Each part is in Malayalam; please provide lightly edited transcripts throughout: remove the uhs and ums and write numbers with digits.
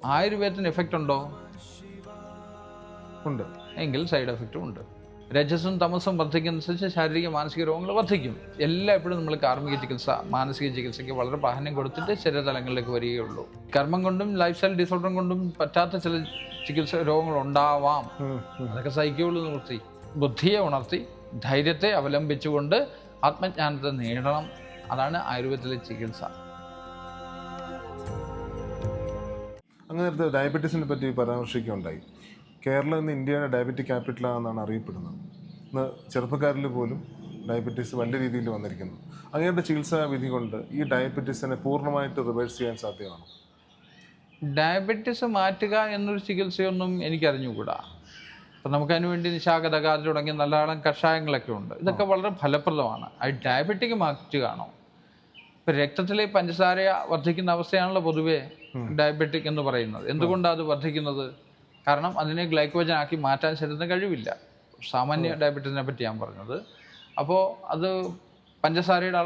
ആയുർവേദത്തിന് എഫക്റ്റ് ഉണ്ടോ? ഉണ്ട്. എങ്കിൽ സൈഡ് എഫക്റ്റും ഉണ്ട്. രജസും തമസും വർദ്ധിക്കുന്നതനുസരിച്ച് ശാരീരിക മാനസിക രോഗങ്ങൾ വർദ്ധിക്കും. എല്ലാം എപ്പോഴും നമ്മൾ കാർമ്മിക ചികിത്സ, മാനസിക ചികിത്സയ്ക്ക് വളരെ പ്രാധാന്യം കൊടുത്തിട്ട് ശരീരതലങ്ങളിലേക്ക് വരികയുള്ളൂ. കർമ്മം കൊണ്ടും ലൈഫ് സ്റ്റൈൽ ഡിസോർഡറും കൊണ്ടും പറ്റാത്ത ചില ചികിത്സ രോഗങ്ങൾ ഉണ്ടാവാം. അതൊക്കെ സഹിക്കുകയുള്ളൂ നിവൃത്തി. ബുദ്ധിയെ ഉണർത്തി ധൈര്യത്തെ അവലംബിച്ചുകൊണ്ട് ആത്മജ്ഞാനത്തെ നേടണം. അതാണ് ആയുർവേദത്തിലെ ചികിത്സ. അങ്ങനത്തെ ഡയബറ്റീസിനെ പറ്റി പരാമർശിക്കുകയുണ്ടായി. കേരളം ഇന്ന് ഇന്ത്യയുടെ ഡയബറ്റിക് ക്യാപിറ്റലാണെന്നാണ് അറിയപ്പെടുന്നത്. ഇന്ന് ചെറുപ്പക്കാരിൽ പോലും ഡയബറ്റീസ് വലിയ രീതിയിൽ വന്നിരിക്കുന്നു. അങ്ങനത്തെ ചികിത്സാ വിധി കൊണ്ട് ഈ ഡയബറ്റീസിനെ പൂർണ്ണമായിട്ട് റിവേഴ്സ് ചെയ്യാൻ സാധ്യമാണോ? ഡയബറ്റീസ് മാറ്റുക എന്നൊരു ചികിത്സയൊന്നും എനിക്കറിഞ്ഞുകൂടാ. അപ്പം നമുക്കതിന് വേണ്ടി നിശാഗതകാരം തുടങ്ങിയ നല്ലവണ്ണം കഷായങ്ങളൊക്കെ ഉണ്ട്. ഇതൊക്കെ വളരെ ഫലപ്രദമാണ്. അത് ഡയബറ്റിക് മാറ്റുകയാണോ? ഇപ്പം രക്തത്തിലെ പഞ്ചസാര വർദ്ധിക്കുന്ന അവസ്ഥയാണല്ലോ പൊതുവേ ഡയബറ്റിക് എന്ന് പറയുന്നത്. എന്തുകൊണ്ടാണ് അത് വർദ്ധിക്കുന്നത്? കാരണം അതിനെ ഗ്ലൈക്കോജൻ ആക്കി മാറ്റാൻ ശരീരത്തിന് കഴിവില്ല. സാമാന്യ ഡയബറ്റീസിനെ പറ്റി ഞാൻ പറഞ്ഞത്. അപ്പോൾ അത് പഞ്ചസാരയുടെ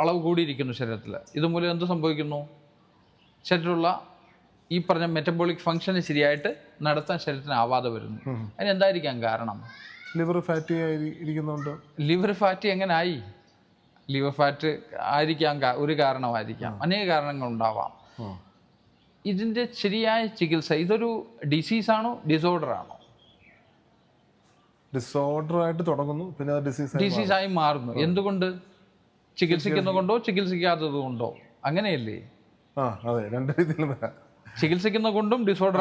അളവ് കൂടിയിരിക്കുന്നു ശരീരത്തിൽ. ഇതുമൂലം എന്ത് സംഭവിക്കുന്നു? ശരീരത്തിലുള്ള ഈ പറഞ്ഞ മെറ്റബോളിക് ഫംഗ്ഷന് ശരിയായിട്ട് നടത്താൻ ശരീരത്തിന് ആവാതെ വരുന്നു. അതിനെന്തായിരിക്കാം കാരണം? ലിവർ ഫാറ്റി ഇരിക്കുന്നുണ്ട്. ലിവർ ഫാറ്റി എങ്ങനെ ആയി? ലിവർ ഫാറ്റ് ആയിരിക്കാം ഒരു കാരണമായിരിക്കാം. അനേക കാരണങ്ങളുണ്ടാവാം. ഇതിൻ്റെ ശരിയായ ചികിത്സ, ഇതൊരു ഡിസീസാണോ ഡിസോർഡറാണോ? ഡിസോർഡറായിട്ട് തുടങ്ങുന്നു, പിന്നെ ഡിസീസായി മാറുന്നു. എന്തുകൊണ്ട്? ചികിത്സിക്കുന്നതുകൊണ്ടോ ചികിത്സിക്കാത്തത് കൊണ്ടോ? അങ്ങനെയല്ലേ? അതെ, രണ്ട് രീതിയിലും വരാം. ചികിത്സിക്കുന്ന കൊണ്ടും ഡിസോർഡർ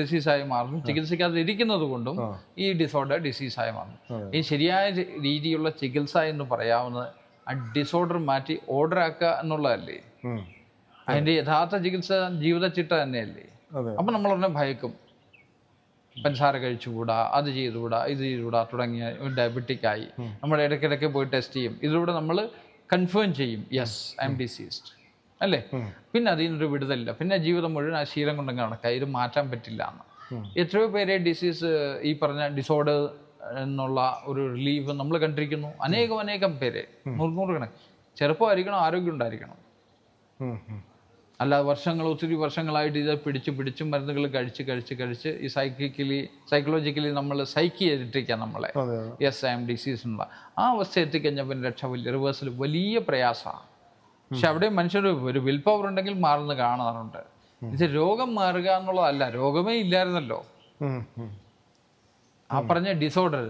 ഡിസീസായി മാറുന്നു. ചികിത്സിക്കാതെ ഇരിക്കുന്നത് കൊണ്ടും ഈ ഡിസോർഡർ ഡിസീസായി മാറുന്നു. ഈ ശരിയായ രീതിയിലുള്ള ചികിത്സ എന്ന് പറയാവുന്നത് ആ ഡിസോർഡർ മാറ്റി ഓർഡർ ആക്കുക എന്നുള്ളതല്ലേ? അതിൻ്റെ യഥാർത്ഥ ചികിത്സ ജീവിതചിട്ട തന്നെയല്ലേ? അപ്പം നമ്മളൊന്നെ ഭയക്കും. പഞ്ചസാര കഴിച്ചുകൂടാ, അത് ചെയ്തുകൂടാ, ഇത് ചെയ്തുകൂടാ തുടങ്ങിയ ഡയബറ്റിക്കായി നമ്മൾ ഇടയ്ക്കിടയ്ക്ക് പോയി ടെസ്റ്റ് ചെയ്യും. ഇതിലൂടെ നമ്മൾ കൺഫേം ചെയ്യും, യെസ് ഐ എം ഡിസീസ്ഡ് അല്ലേ? പിന്നെ അതിൽ നിന്നൊരു വിടുതലില്ല. പിന്നെ ജീവിതം മുഴുവൻ ആ ശീലം കൊണ്ടങ്ങ് നടക്കുക. ഇത് മാറ്റാൻ പറ്റില്ല എന്ന്. എത്രയോ പേരെ ഡിസീസ്, ഈ പറഞ്ഞ ഡിസോർഡർ എന്നുള്ള ഒരു റിലീഫ് നമ്മൾ കണ്ടിരിക്കുന്നു. അനേകം പേരെ, നൂറുകണക്ക്. ചെറുപ്പമായിരിക്കണം, ആരോഗ്യം ഉണ്ടായിരിക്കണം. അല്ലാതെ ഒത്തിരി വർഷങ്ങളായിട്ട് ഇത് പിടിച്ച് മരുന്നുകൾ കഴിച്ച് ഈ സൈക്കോളജിക്കലി നമ്മൾ സൈക്കി ചെയ്തിട്ടിരിക്കാം നമ്മളെ. യെസ് ഐ എം ഡിസീസ് എന്നുള്ള ആ അവസ്ഥ എത്തിക്കഴിഞ്ഞാൽ പിന്നെ രക്ഷ റിവേഴ്സൽ വലിയ പ്രയാസമാണ്. പക്ഷെ അവിടെ മനുഷ്യർ ഒരു വിൽ പവർ ഉണ്ടെങ്കിൽ മാറുന്ന കാണാറുണ്ട്. ഇത് രോഗം മാറുക എന്നുള്ളതല്ല. രോഗമേ ഇല്ലായിരുന്നല്ലോ. ആ പറഞ്ഞ ഡിസോർഡർ,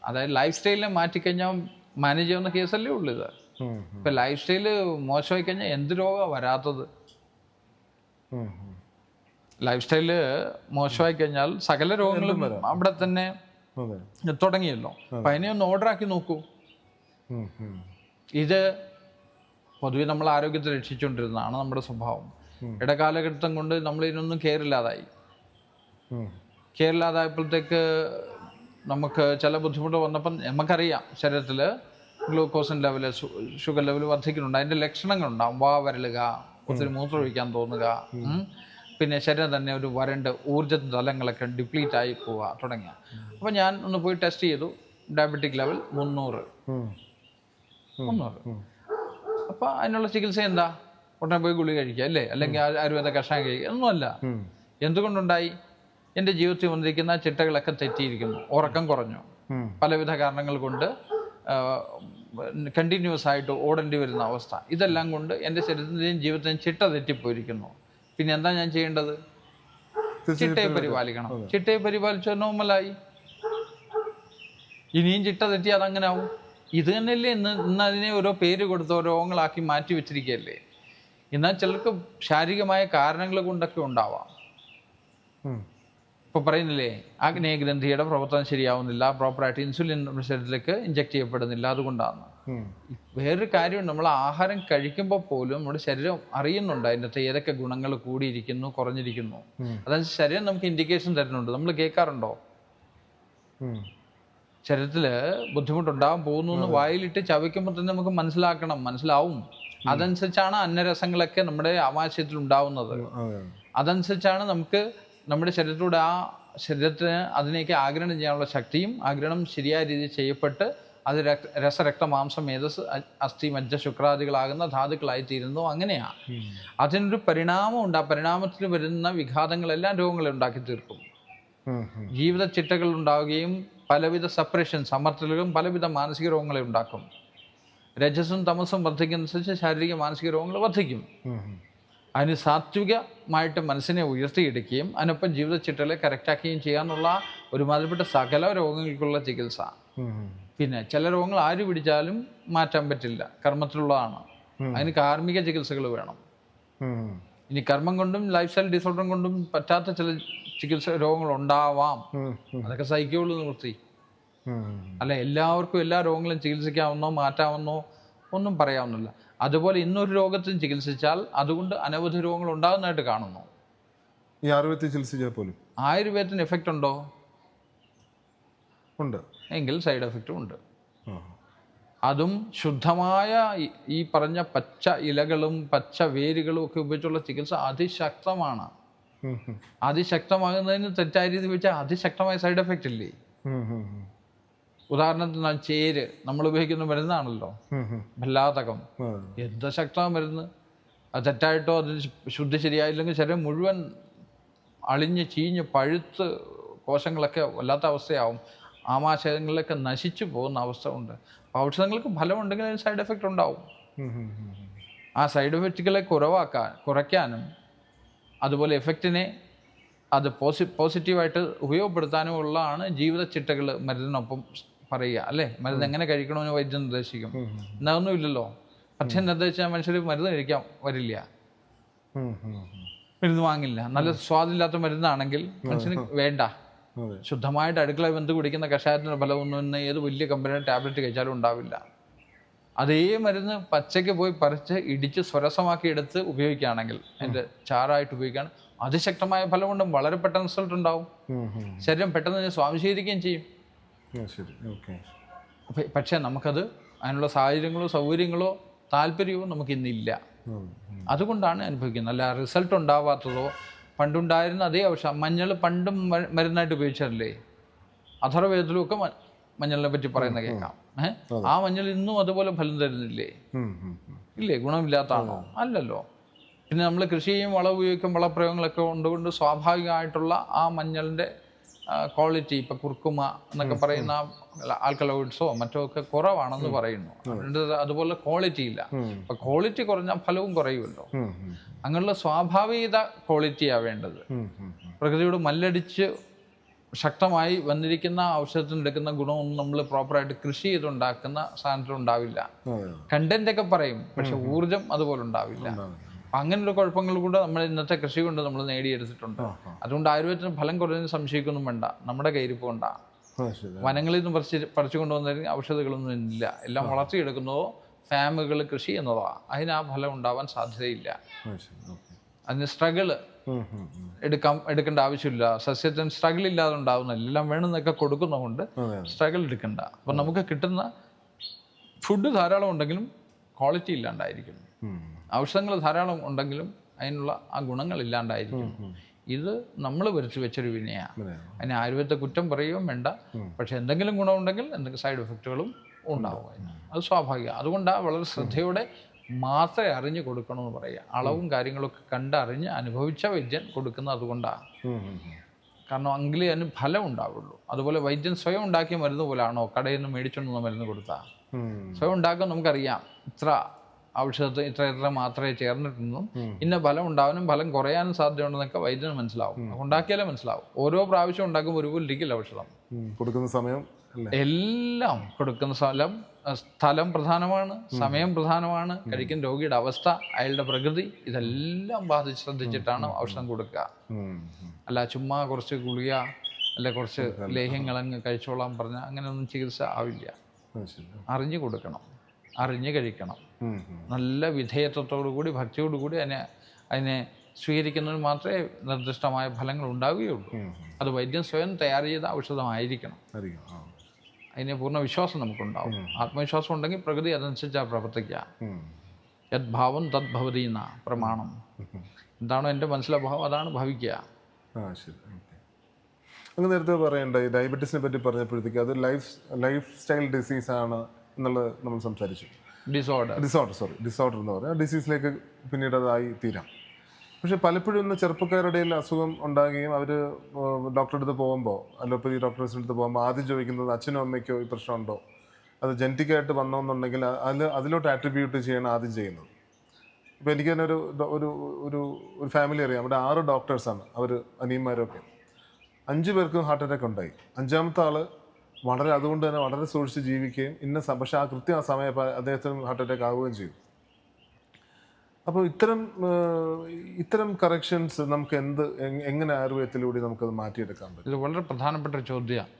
അതായത് ലൈഫ് സ്റ്റൈലിനെ മാറ്റിക്കഴിഞ്ഞാൽ മാനേജ് ചെയ്യുന്ന കേസല്ലേ ഉള്ളൂ ഇത്. ഇപ്പം ലൈഫ് സ്റ്റൈല് മോശമായി കഴിഞ്ഞാൽ എന്ത് രോഗമാണ് വരാത്തത്? ലൈഫ് സ്റ്റൈല് മോശമായി കഴിഞ്ഞാൽ സകല രോഗങ്ങളും അവിടെ തന്നെ തുടങ്ങിയല്ലോ. അപ്പം അതിനെ ഒന്ന് ഓർഡർ ആക്കി നോക്കൂ. ഇത് പൊതുവെ നമ്മൾ ആരോഗ്യത്തെ രക്ഷിച്ചുകൊണ്ടിരുന്നതാണ് നമ്മുടെ സ്വഭാവം. ഇടകാലഘട്ടം കൊണ്ട് നമ്മൾ ഇതിനൊന്നും കെയറില്ലാതായി. കെയറില്ലാതായപ്പോഴത്തേക്ക് നമുക്ക് ചില ബുദ്ധിമുട്ട് വന്നപ്പം നമുക്കറിയാം ശരീരത്തിൽ ഗ്ലൂക്കോസിൻ ലെവല്, ഷുഗർ ലെവൽ വർദ്ധിക്കുന്നുണ്ട്. അതിൻ്റെ ലക്ഷണങ്ങളുണ്ടാവും. വരളുക, ഒത്തിരി മൂത്രമൊഴിക്കാൻ തോന്നുക, പിന്നെ ശരീരം തന്നെ ഒരു വരണ്ട് ഊർജ്ജ തലങ്ങളൊക്കെ ഡിപ്ലീറ്റ് ആയി പോവുക തുടങ്ങിയ. അപ്പോൾ ഞാൻ ഒന്ന് പോയി ടെസ്റ്റ് ചെയ്തു. Diabetic level 300. അപ്പോൾ അതിനുള്ള ചികിത്സ എന്താ? ഉടനെ പോയി ഗുളിക കഴിക്കുക അല്ലേ? അല്ലെങ്കിൽ ആയുർവേദ കഷായം കഴിക്കുക? ഒന്നുമല്ല. എന്തുകൊണ്ടുണ്ടായി? എൻ്റെ ജീവിതത്തിൽ വന്നിരിക്കുന്ന ചിട്ടകളൊക്കെ തെറ്റിയിരിക്കുന്നു. ഉറക്കം കുറഞ്ഞു, പലവിധ കാരണങ്ങൾ കൊണ്ട് കണ്ടിന്യൂസ് ആയിട്ട് ഓടേണ്ടി വരുന്ന അവസ്ഥ. ഇതെല്ലാം കൊണ്ട് എൻ്റെ ശരീരത്തിൻ്റെയും ജീവിതത്തിൻ്റെയും ചിട്ട തെറ്റിപ്പോയിരിക്കുന്നു. പിന്നെ എന്താ ഞാൻ ചെയ്യേണ്ടത്? ചിട്ടയെ പരിപാലിക്കണം. ചിട്ടയെ പരിപാലിച്ചാൽ നോർമലായി. ഇനിയും ചിട്ട തെറ്റി അതങ്ങനെ ആവും. ഇത് തന്നെയല്ലേ ഇന്ന് അതിനെ ഓരോ പേര് കൊടുത്ത് രോഗങ്ങളാക്കി മാറ്റി വെച്ചിരിക്കുകയല്ലേ? എന്നാൽ ചിലർക്ക് ശാരീരികമായ കാരണങ്ങൾ കൊണ്ടൊക്കെ ഉണ്ടാവാം. ഇപ്പോൾ പറയുന്നില്ലേ, ആഗ്നേയഗ്രന്ഥിയുടെ പ്രവർത്തനം ശരിയാവുന്നില്ല, പ്രോപ്പറായിട്ട് ഇൻസുലിൻ നമ്മുടെ ശരീരത്തിലേക്ക് ഇഞ്ചെക്ട് ചെയ്യപ്പെടുന്നില്ല, അതുകൊണ്ടാണ്. വേറൊരു കാര്യമുണ്ട്, നമ്മൾ ആഹാരം കഴിക്കുമ്പോൾ പോലും നമ്മുടെ ശരീരം അറിയുന്നുണ്ട് അതിൻ്റെ ഏതൊക്കെ ഗുണങ്ങൾ കൂടിയിരിക്കുന്നു, കുറഞ്ഞിരിക്കുന്നു. അതനുസരിച്ച് ശരീരം നമുക്ക് ഇൻഡിക്കേഷൻ തരുന്നുണ്ട്. നമ്മൾ കേൾക്കാറുണ്ടോ? ശരീരത്തിൽ ബുദ്ധിമുട്ടുണ്ടാകാൻ പോകുന്നു എന്ന് വായിലിട്ട് ചവയ്ക്കുമ്പോൾ തന്നെ നമുക്ക് മനസ്സിലാവും. അതനുസരിച്ചാണ് അന്നരസങ്ങളൊക്കെ നമ്മുടെ ആമാശയത്തിൽ ഉണ്ടാവുന്നത്. അതനുസരിച്ചാണ് നമുക്ക് നമ്മുടെ ശരീരത്തിലൂടെ ആ ശരീരത്തിന് അതിനെയൊക്കെ ആഗിരണം ചെയ്യാനുള്ള ശക്തിയും, ആഗിരണം ശരിയായ രീതിയിൽ ചെയ്യപ്പെട്ട് അത് രസരക്തമാംസം മേധസ് അസ്ഥി മജ്ജ ശുക്രാദികളാകുന്ന ധാതുക്കളായിത്തീരുന്നു. അങ്ങനെയാണ് അതിനൊരു പരിണാമം ഉണ്ട്. ആ പരിണാമത്തിന് വരുന്ന വിഘാതങ്ങളെല്ലാം രോഗങ്ങളെ ഉണ്ടാക്കി തീർക്കും. ജീവിത ചിട്ടകൾ ഉണ്ടാവുകയും പലവിധ സപ്രഷൻ അമർത്തലുകളും പലവിധ മാനസിക രോഗങ്ങളെ ഉണ്ടാക്കും. രജസും തമസും വർദ്ധിക്കുന്നതനുസരിച്ച് ശാരീരിക മാനസിക രോഗങ്ങൾ വർദ്ധിക്കും. അതിന് സാത്വികമായിട്ട് മനസ്സിനെ ഉയർത്തിയെടുക്കുകയും അതിനൊപ്പം ജീവിത ചിട്ടകളെ കറക്റ്റാക്കുകയും ചെയ്യാനുള്ള ഒരുമാതിരിപ്പെട്ട സകല രോഗങ്ങൾക്കുള്ള ചികിത്സ. പിന്നെ ചില രോഗങ്ങൾ ആര് പിടിച്ചാലും മാറ്റാൻ പറ്റില്ല, കർമ്മത്തിലുള്ളതാണ്. അതിന് കാർമ്മിക ചികിത്സകൾ വേണം. ഇനി കർമ്മം കൊണ്ടും ലൈഫ് സ്റ്റൈൽ ഡിസോർഡർ കൊണ്ടും പറ്റാത്ത ചില ചികിത്സ രോഗങ്ങൾ ഉണ്ടാവാം. അതൊക്കെ സഹിക്കുള്ളൂ നിവൃത്തി. അല്ല എല്ലാവർക്കും എല്ലാ രോഗങ്ങളും ചികിത്സിക്കാവുന്നോ മാറ്റാവുന്നോ ഒന്നും പറയാവുന്നില്ല. അതുപോലെ ഇന്നൊരു രോഗത്തിന് ചികിത്സിച്ചാൽ അതുകൊണ്ട് അനവധി രോഗങ്ങൾ ഉണ്ടാകുന്നതായിട്ട് കാണുന്നു. ഈ ആയുർവേദത്തിൽ ചികിത്സിച്ചാൽ പോലും ആയുർവേദത്തിന് എഫക്റ്റ് ഉണ്ടോ? ഉണ്ട്. എങ്കിൽ സൈഡ് എഫക്റ്റും ഉണ്ട്. അതും ശുദ്ധമായ ഈ പറഞ്ഞ പച്ച ഇലകളും പച്ച വേരുകളും ഒക്കെ ഉപയോഗിച്ചുള്ള ചികിത്സ അതിശക്തമാണ്. അതിശക്തമാകുന്നതിന് തെറ്റായ രീതി വെച്ചാൽ അതിശക്തമായ സൈഡ് എഫക്റ്റ് ഇല്ലേ? ഉദാഹരണത്തിന് ചേര് നമ്മൾ ഉപയോഗിക്കുന്ന മരുന്നാണല്ലോ, ഭല്ലാതകം. എന്ത് ശക്തമായ മരുന്ന്! അത് തെറ്റായിട്ടോ അതിന് ശുദ്ധി ശരിയായില്ലെങ്കിൽ ശരീരം മുഴുവൻ അളിഞ്ഞ് ചീഞ്ഞ് പഴുത്ത് കോശങ്ങളൊക്കെ വല്ലാത്ത അവസ്ഥയാവും. ആമാശയങ്ങളിലൊക്കെ നശിച്ചു പോകുന്ന അവസ്ഥ ഉണ്ട്. അപ്പോൾ ഔഷധങ്ങൾക്ക് ഫലമുണ്ടെങ്കിൽ അതിന് സൈഡ് എഫക്റ്റ് ഉണ്ടാവും. ആ സൈഡ് എഫക്റ്റുകളെ കുറയ്ക്കാനും അതുപോലെ എഫക്റ്റിനെ അത് പോസിറ്റീവായിട്ട് ഉപയോഗപ്പെടുത്താനും ഉള്ളതാണ് ജീവിത ചിട്ടകൾ മരുന്നിനൊപ്പം പറയുക. അല്ലേ, മരുന്ന് എങ്ങനെ കഴിക്കണമെന്ന് വൈദ്യം നിർദ്ദേശിക്കും. എന്നൊന്നും ഇല്ലല്ലോ. പക്ഷെ നിർദ്ദേശിച്ചാൽ മനുഷ്യർ മരുന്ന് കഴിക്കാൻ വരില്ല, മരുന്ന് വാങ്ങില്ല. നല്ല സ്വാദില്ലാത്ത മരുന്നാണെങ്കിൽ മനുഷ്യന് വേണ്ട. ശുദ്ധമായിട്ട് അടുക്കള വെന്ത് കുടിക്കുന്ന കഷായത്തിൻ്റെ ഫലമൊന്നും ഏത് വലിയ കമ്പനിയുടെ ടാബ്ലറ്റ് കഴിച്ചാലും ഉണ്ടാവില്ല. അതേ മരുന്ന് പച്ചയ്ക്ക് പോയി പറിച്ച് ഇടിച്ച് സ്വരസമാക്കി എടുത്ത് ഉപയോഗിക്കുകയാണെങ്കിൽ, അതിൻ്റെ ചാറായിട്ട് ഉപയോഗിക്കുകയാണ്, അതിശക്തമായ ഫലമുണ്ടും വളരെ പെട്ടെന്ന് റിസൾട്ട് ഉണ്ടാവും. ശരീരം പെട്ടെന്ന് സ്വാംശീകരിക്കുകയും ചെയ്യും. പക്ഷേ നമുക്കത് അതിനുള്ള സാഹചര്യങ്ങളോ സൗകര്യങ്ങളോ താല്പര്യമോ നമുക്കിന്നില്ല. അതുകൊണ്ടാണ് അനുഭവിക്കുന്നത്. അല്ല റിസൾട്ട് ഉണ്ടാവാത്തതോ പണ്ടുണ്ടായിരുന്ന അതേ ഔഷധം. മഞ്ഞൾ പണ്ടും മരുന്നായിട്ട് ഉപയോഗിച്ചല്ലേ? അഥർവവേദത്തിലും ഒക്കെ മഞ്ഞളിനെ പറ്റി പറയുന്ന കേൾക്കാം. ആ മഞ്ഞൾ ഇന്നും അതുപോലെ ഫലം തരുന്നില്ലേ? ഇല്ലേ? ഗുണമില്ലാത്തതാണോ? അല്ലല്ലോ. പിന്നെ നമ്മൾ കൃഷി ചെയ്യും, വളം ഉപയോഗിക്കും, വളപ്രയോഗങ്ങളൊക്കെ ഉണ്ടുകൊണ്ട് സ്വാഭാവികമായിട്ടുള്ള ആ മഞ്ഞളിൻ്റെ ക്വാളിറ്റി, ഇപ്പം കുർക്കുമ എന്നൊക്കെ പറയുന്ന ആൽക്കലോയിഡ്സോ മറ്റോ ഒക്കെ കുറവാണെന്ന് പറയുന്നു. അതുപോലെ ക്വാളിറ്റി ഇല്ല. അപ്പം ക്വാളിറ്റി കുറഞ്ഞാൽ ഫലവും കുറയുമല്ലോ. അങ്ങനെയുള്ള സ്വാഭാവികത ക്വാളിറ്റിയാണ് വേണ്ടത്. പ്രകൃതിയോട് മല്ലടിച്ച് ശക്തമായി വന്നിരിക്കുന്ന ഔഷധത്തിനെടുക്കുന്ന ഗുണമൊന്നും നമ്മൾ പ്രോപ്പറായിട്ട് കൃഷി ചെയ്തുണ്ടാക്കുന്ന സാധനത്തിലുണ്ടാവില്ല. കണ്ടന്റൊക്കെ പറയും, പക്ഷെ ഊർജം അതുപോലെ ഉണ്ടാവില്ല. അങ്ങനെയുള്ള കുഴപ്പങ്ങൾ കൂടെ നമ്മൾ ഇന്നത്തെ കൃഷി കൊണ്ട് നമ്മൾ നേടിയെടുത്തിട്ടുണ്ട്. അതുകൊണ്ട് ആയുർവേദത്തിന് ഫലം കുറഞ്ഞ് സംശയിക്കൊന്നും വേണ്ട. നമ്മുടെ കയ്യിരിപ്പ് കൊണ്ടാ. വനങ്ങളിൽ നിന്ന് പറിച്ചു കൊണ്ടുവന്ന ഔഷധങ്ങളൊന്നും ഇല്ല. എല്ലാം വളർത്തിയെടുക്കുന്നതോ ഫാമുകൾ കൃഷി ചെയ്യുന്നതോ അതിന് ആ ഫലം ഉണ്ടാവാൻ സാധ്യതയില്ല. അതിന് സ്ട്രഗിള് എടുക്കേണ്ട ആവശ്യമില്ല. സസ്യത്തിന് സ്ട്രഗിൾ ഇല്ലാതെ ഉണ്ടാവുന്നില്ല. എല്ലാം വേണമെന്നൊക്കെ കൊടുക്കുന്നതുകൊണ്ട് സ്ട്രഗിൾ എടുക്കണ്ട. അപ്പം നമുക്ക് കിട്ടുന്ന ഫുഡ് ധാരാളം ഉണ്ടെങ്കിലും ക്വാളിറ്റി ഇല്ലാണ്ടായിരിക്കും. ഔഷധങ്ങൾ ധാരാളം ഉണ്ടെങ്കിലും അതിനുള്ള ആ ഗുണങ്ങൾ ഇല്ലാണ്ടായിരിക്കും. ഇത് നമ്മൾ വരച്ച് വെച്ചൊരു വിനയാണ്. അതിന് ആയുർവേദത്തെ കുറ്റം പറയുകയും വേണ്ട. പക്ഷെ എന്തെങ്കിലും ഗുണമുണ്ടെങ്കിൽ എന്തെങ്കിലും സൈഡ് എഫക്റ്റുകളും ഉണ്ടാവും. അത് സ്വാഭാവികം. അതുകൊണ്ടാണ് വളരെ ശ്രദ്ധയോടെ മാത്രമേ അറിഞ്ഞ് കൊടുക്കണമെന്ന് പറയുക. അളവും കാര്യങ്ങളൊക്കെ കണ്ടറിഞ്ഞ് അനുഭവിച്ച വൈദ്യൻ കൊടുക്കുന്നത് അതുകൊണ്ടാണ്. കാരണം എങ്കിലേ അതിന് ഫലം ഉണ്ടാവുള്ളൂ. അതുപോലെ വൈദ്യൻ സ്വയം ഉണ്ടാക്കിയ മരുന്ന് പോലാണോ കടയിൽ നിന്ന് മേടിച്ചുകൊണ്ടുവന്ന മരുന്ന് കൊടുത്താൽ? സ്വയം ഉണ്ടാക്കാൻ നമുക്കറിയാം, ഇത്ര ഔഷധത്തിൽ ഇത്ര മാത്രമേ ചേർന്നിട്ടുണ്ടെന്നും ഇന്ന ഫലം ഉണ്ടാവാനും ഫലം കുറയാനും സാധ്യതയുണ്ടെന്നൊക്കെ വൈദ്യന് മനസ്സിലാവും. ഉണ്ടാക്കിയാലേ മനസ്സിലാവും. ഓരോ പ്രാവശ്യം ഉണ്ടാക്കുമ്പോൾ ഒരുപോലെ ഇരിക്കില്ല ഔഷധം. കൊടുക്കുന്ന സമയം എല്ലാം കൊടുക്കുന്ന സ്ഥലം പ്രധാനമാണ്, സമയം പ്രധാനമാണ്, കഴിക്കുന്ന രോഗിയുടെ അവസ്ഥ, അയാളുടെ പ്രകൃതി, ഇതെല്ലാം ശ്രദ്ധിച്ചിട്ടാണ് ഔഷധം കൊടുക്കുക. അല്ല ചുമ്മാ കുറച്ച് ഗുളിക അല്ലെ കുറച്ച് ലേഹ്യങ്ങളങ്ങ് കഴിച്ചോളാൻ പറഞ്ഞാൽ അങ്ങനെയൊന്നും ചികിത്സ ആവില്ല. അറിഞ്ഞു കൊടുക്കണം, അറിഞ്ഞ് കഴിക്കണം. നല്ല വിധേയത്വത്തോടു കൂടി ഭക്തിയോടു കൂടി അതിനെ സ്വീകരിക്കുന്നതിന് മാത്രമേ നിർദ്ദിഷ്ടമായ ഫലങ്ങൾ ഉണ്ടാവുകയുള്ളൂ. അത് വൈദ്യം സ്വയം തയ്യാർ ചെയ്ത ഔഷധമായിരിക്കണം. അതിന് പൂർണ്ണ വിശ്വാസം നമുക്കുണ്ടാവും. ആത്മവിശ്വാസം ഉണ്ടെങ്കിൽ പ്രകൃതി അതനുസരിച്ചാണ് പ്രവർത്തിക്കുക. യദ്ഭാവം തദ്ഭവതി എന്ന പ്രമാണം. എന്താണോ എൻ്റെ മനസ്സിലെ ഭാവം അതാണ് ഭവിക്കുക. അങ്ങ് നേരത്തെ പറയണ്ട ഈ ഡയബറ്റീസിനെ പറ്റി പറഞ്ഞപ്പോഴത്തേക്ക് അത് ലൈഫ് സ്റ്റൈൽ ഡിസീസാണ് എന്നുള്ളത് നമ്മൾ സംസാരിച്ചു. ഡിസോർഡർ എന്ന് പറഞ്ഞാൽ ഡിസീസിലേക്ക് പിന്നീട് അതായി തീരാം. പക്ഷെ പലപ്പോഴും ഇന്ന് ചെറുപ്പക്കാരുടെ അസുഖം ഉണ്ടാകുകയും അവർ ഡോക്ടറെ അടുത്ത് പോകുമ്പോൾ, അലോപ്പതി ഡോക്ടേഴ്സിൻ്റെ അടുത്ത് പോകുമ്പോൾ ആദ്യം ചോദിക്കുന്നത് അച്ഛനോ അമ്മയ്ക്കോ ഈ പ്രശ്നമുണ്ടോ, അത് ജനറ്റിക്കായിട്ട് വന്നോന്നുണ്ടെങ്കിൽ അതിലോട്ട് ആട്രിബ്യൂട്ട് ചെയ്യണം ആദ്യം ചെയ്യുന്നത്. ഇപ്പോൾ എനിക്ക് തന്നെ ഒരു ഒരു ഒരു ഫാമിലി അറിയാം. അവിടെ 6 ഡോക്ടേഴ്സാണ്, അവർ അനിയന്മാരൊക്കെ. 5 പേർക്കും ഹാർട്ട് അറ്റാക്ക് ഉണ്ടായി. 5ാമത്തെ ആൾ അതുകൊണ്ട് തന്നെ വളരെ സൂക്ഷിച്ച് ജീവിക്കുകയും പക്ഷേ ആ സമയം അദ്ദേഹത്തിന് ഹാർട്ട് അറ്റാക്ക് ആവുകയും ചെയ്തു. അപ്പോൾ ഇത്തരം കറക്ഷൻസ് നമുക്ക് എങ്ങനെ ആയുർവേദത്തിലൂടെ നമുക്കത് മാറ്റിയെടുക്കാൻ പറ്റും? ഇത് വളരെ പ്രധാനപ്പെട്ട ഒരു ചോദ്യമാണ്.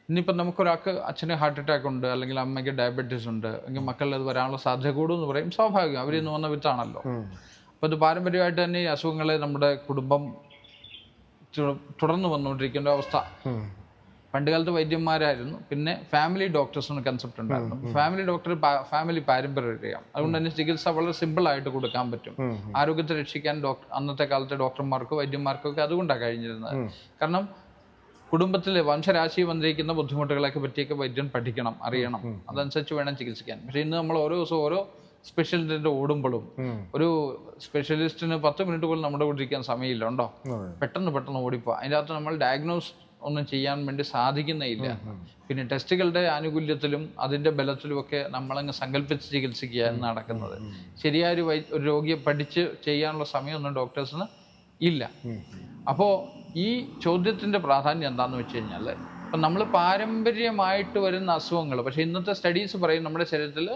ഇനിയിപ്പോൾ നമുക്കൊരാൾക്ക് അച്ഛന് ഹാർട്ട് അറ്റാക്ക് ഉണ്ട്, അല്ലെങ്കിൽ അമ്മയ്ക്ക് ഡയബറ്റീസ് ഉണ്ട്, അല്ലെങ്കിൽ മക്കളിൽ അത് വരാനുള്ള സാധ്യത കൂടുമെന്ന് പറയും. സ്വാഭാവികം, അവരിൽ നിന്ന് വന്ന വിത്താണല്ലോ. അപ്പോൾ ഇത് പാരമ്പര്യമായിട്ട് തന്നെ ഈ അസുഖങ്ങളെ നമ്മുടെ കുടുംബം തുടർന്ന് വന്നുകൊണ്ടിരിക്കേണ്ട അവസ്ഥ. പണ്ടുകാലത്ത് വൈദ്യന്മാരായിരുന്നു, പിന്നെ ഫാമിലി ഡോക്ടേഴ്സ് എന്ന കൺസെപ്റ്റ് ഉണ്ടായിരുന്നു. ഫാമിലി ഡോക്ടർ ഫാമിലി പാരമ്പര്യം, അതുകൊണ്ട് തന്നെ ചികിത്സ വളരെ സിമ്പിളായിട്ട് കൊടുക്കാൻ പറ്റും. ആരോഗ്യത്തെ രക്ഷിക്കാൻ അന്നത്തെ കാലത്തെ ഡോക്ടർമാർക്കോ വൈദ്യന്മാർക്കൊക്കെ അതുകൊണ്ടാണ് കഴിഞ്ഞിരുന്നത്. കാരണം കുടുംബത്തിൽ വംശരാശി വന്നിരിക്കുന്ന ബുദ്ധിമുട്ടുകളൊക്കെ പറ്റിയൊക്കെ വൈദ്യൻ പഠിക്കണം, അറിയണം, അതനുസരിച്ച് വേണം ചികിത്സിക്കാൻ. പക്ഷേ ഇന്ന് നമ്മൾ ഓരോ ദിവസവും ഓരോ സ്പെഷ്യലിസ്റ്റിന്റെ ഓടുമ്പോഴും ഒരു സ്പെഷ്യലിസ്റ്റിന് 10 മിനിറ്റ് പോലും നമ്മുടെ കൂടെ ഇരിക്കാൻ സമയമില്ല, ഉണ്ടോ? പെട്ടെന്ന് ഓടിപ്പോ. അതിൻ്റെ അകത്ത് നമ്മൾ ഡയഗ്നോസ് ഒന്നും ചെയ്യാൻ വേണ്ടി സാധിക്കുന്നേയില്ല. പിന്നെ ടെസ്റ്റുകളുടെ ആനുകൂല്യത്തിലും അതിൻ്റെ ബലത്തിലും ഒക്കെ നമ്മളങ്ങ് സങ്കല്പിച്ച് ചികിത്സിക്കുകയാണ് നടക്കുന്നത്. ശരിയായ ഒരു രോഗിയെ പഠിച്ച് ചെയ്യാനുള്ള സമയമൊന്നും ഡോക്ടേഴ്സിന് ഇല്ല. അപ്പോൾ ഈ ചോദ്യത്തിൻ്റെ പ്രാധാന്യം എന്താണെന്ന് വെച്ച് കഴിഞ്ഞാൽ, ഇപ്പം നമ്മൾ പാരമ്പര്യമായിട്ട് വരുന്ന അസുഖങ്ങൾ, പക്ഷേ ഇന്നത്തെ സ്റ്റഡീസ് പറയും നമ്മുടെ ശരീരത്തിൽ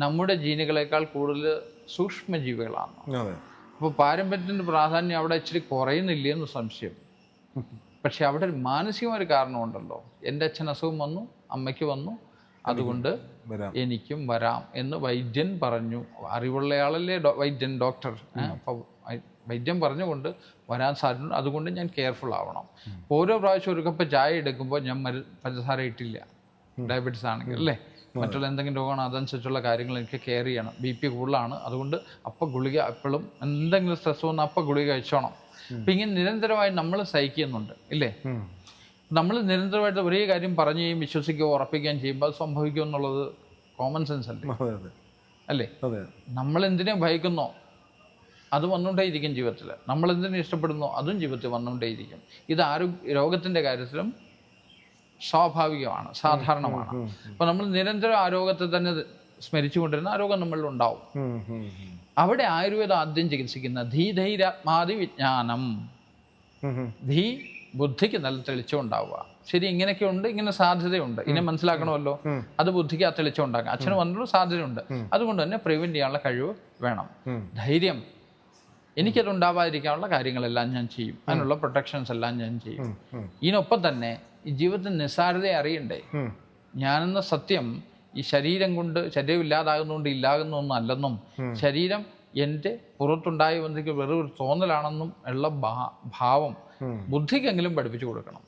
നമ്മുടെ ജീനുകളെക്കാൾ കൂടുതൽ സൂക്ഷ്മജീവികളാണ്. അപ്പോൾ പാരമ്പര്യത്തിൻ്റെ പ്രാധാന്യം അവിടെ ഇച്ചിരി കുറയുന്നില്ലേ എന്ന് സംശയം. പക്ഷെ അവിടെ ഒരു മാനസികമായ കാരണമുണ്ടല്ലോ. എൻ്റെ അച്ഛൻ അസുഖം വന്നു, അമ്മയ്ക്ക് വന്നു, അതുകൊണ്ട് എനിക്കും വരാം എന്ന് വൈദ്യൻ പറഞ്ഞു. അറിവുള്ളയാളല്ലേ വൈദ്യൻ, ഡോക്ടർ. അപ്പോൾ വൈദ്യം പറഞ്ഞുകൊണ്ട് വരാൻ സാധ്യത, അതുകൊണ്ട് ഞാൻ കെയർഫുൾ ആവണം. ഓരോ പ്രാവശ്യം ഒരു കപ്പ് ചായ എടുക്കുമ്പോൾ ഞാൻ പഞ്ചസാര ഇട്ടില്ല, ഡയബറ്റീസ് ആണെങ്കിൽ അല്ലേ, മറ്റുള്ള എന്തെങ്കിലും രോഗമാണ്, അതനുസരിച്ചുള്ള കാര്യങ്ങൾ എനിക്ക് കെയർ ചെയ്യണം. BP കൂടുതലാണ്, അതുകൊണ്ട് അപ്പം ഗുളിക എപ്പോഴും എന്തെങ്കിലും സ്ട്രെസ് വന്നാൽ അപ്പം ഗുളിക കഴിച്ചോണം. അപ്പം ഇങ്ങനെ നിരന്തരമായി നമ്മൾ സഹിക്കുന്നുണ്ട് ഇല്ലേ. നമ്മൾ നിരന്തരമായിട്ട് ഒരേ കാര്യം പറയുകയും വിശ്വസിക്കുകയോ ഉറപ്പിക്കുകയും ചെയ്യുമ്പോൾ അത് സംഭവിക്കും എന്നുള്ളത് കോമൺ സെൻസ് അല്ലേ. നമ്മൾ എന്തിനെ ഭയക്കുന്നോ അത് വന്നുകൊണ്ടേയിരിക്കും ജീവിതത്തിൽ. നമ്മൾ എന്തിനെ ഇഷ്ടപ്പെടുന്നോ അതും ജീവിതത്തിൽ വന്നുകൊണ്ടേയിരിക്കും. ഇത് രോഗത്തിൻ്റെ കാര്യത്തിലും സ്വാഭാവികമാണ്, സാധാരണമാണ്. അപ്പോൾ നമ്മൾ നിരന്തരം ആ രോഗത്തെ തന്നെ സ്മരിച്ചുകൊണ്ടിരുന്ന ആ രോഗം നമ്മളിൽ ഉണ്ടാവും. അവിടെ ആയുർവേദം ആദ്യം ചികിത്സിക്കുന്ന ധീധൈരാത്മാതി വിജ്ഞാനം. ധീ ബുദ്ധിക്ക് നല്ല തെളിച്ചം ഉണ്ടാവുക. ശരി, ഇങ്ങനെയൊക്കെ ഉണ്ട്, ഇങ്ങനെ സാധ്യതയുണ്ട്, ഇനി മനസ്സിലാക്കണമല്ലോ. അത് ബുദ്ധിക്ക് ആ തെളിച്ചം ഉണ്ടാക്കാം. അച്ഛന് വന്നുള്ള സാധ്യതയുണ്ട്, അതുകൊണ്ട് തന്നെ പ്രിവെന്റ് ചെയ്യാനുള്ള കഴിവ് വേണം. ധൈര്യം, എനിക്കത് ഉണ്ടാവാതിരിക്കാനുള്ള കാര്യങ്ങളെല്ലാം ഞാൻ ചെയ്യും, അതിനുള്ള പ്രൊട്ടക്ഷൻസ് എല്ലാം ഞാൻ ചെയ്യും. ഇതിനൊപ്പം തന്നെ ഈ ജീവിതത്തിൽ നിസ്സാരതയെ അറിയണ്ടേ. ഞാനെന്ന സത്യം ഈ ശരീരം കൊണ്ട്, ശരീരം ഇല്ലാതാകുന്നതുകൊണ്ട് ഇല്ലാകുന്ന ഒന്നും അല്ലെന്നും, ശരീരം എൻ്റെ പുറത്തുണ്ടായി വന്നിട്ട് വെറും ഒരു തോന്നലാണെന്നും ഉള്ള ഭാവം ബുദ്ധിക്കെങ്കിലും പഠിപ്പിച്ചു കൊടുക്കണം.